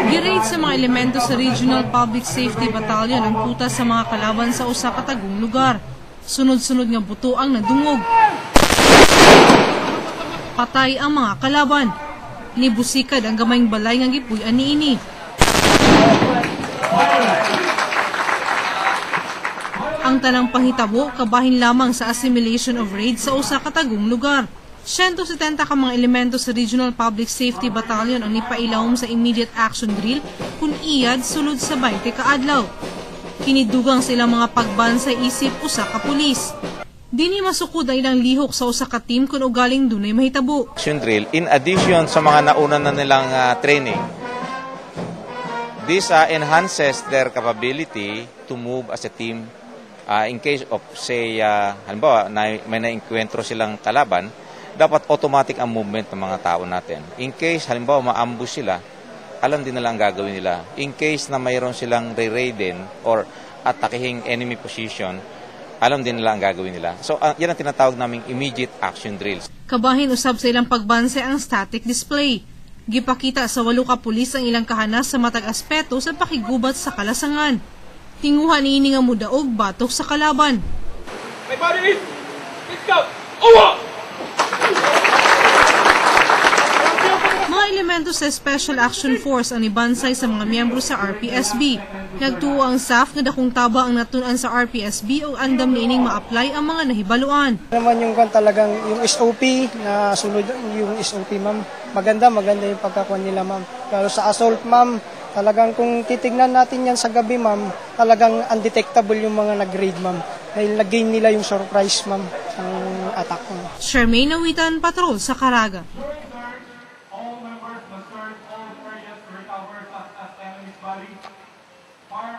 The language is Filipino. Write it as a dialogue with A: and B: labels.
A: Girate sa mga elemento sa Regional Public Safety Battalion ang putas sa mga kalaban sa usa ka tagong lugar. Sunod-sunod nga buto ang nadungog. Patay ang mga kalaban. Nibusikad ang gamayng balay nga gipuy-an niini. Ang tanang panghitabo kabahin lamang sa assimilation of raid sa usa ka tagong lugar. 170 ka mga elemento sa Regional Public Safety Battalion ang nipailawom sa immediate action drill kung iyad sulod sa 20 ka adlaw. Kinidugang sila mga pagban sa isip usa ka pulis. Dini masukod ang ilang lihok sa usa ka team kung ugaling dunay mahitabo.
B: Action drill in addition sa mga nauna na nilang training. This enhances their capability to move as a team in case of say halimbawa may naengkwentro silang kalaban. Dapat automatic ang movement ng mga tao natin. In case, halimbawa, ma-ambush sila, alam din nila ang gagawin nila. In case na mayroon silang re-raidin or attacking enemy position, alam din nila ang gagawin nila. So, yan ang tinatawag naming immediate action drills.
A: Kabahin usab sa ilang pagbanse ang static display. Gipakita sa 8 ka pulis ang ilang kahanas sa matag aspeto sa pakigubat sa kalasangan. Tinguhan niini nga mudaog batok sa kalaban.
C: My body is scout. Over!
A: Mga elemento sa Special Action Force ang ibansay sa mga miyembro sa RPSB. Nagtuo ang SAF na dakong taba ang natunan sa RPSB o andam niining ma-apply ang mga nahibaluan.
D: Naman yung talagang yung SOP na sunod yung SOP ma'am. Maganda yung pagkakuha nila ma'am. Lalo sa assault ma'am, talagang kung titignan natin yan sa gabi ma'am, talagang undetectable yung mga nag-raid ma'am. Dahil nag-gain nila yung surprise ma'am ang attack ma'am.
A: Charmaine Nawitan, Patrol sa Caraga.
C: All members must turn all areas to recover as enemy's body. Fire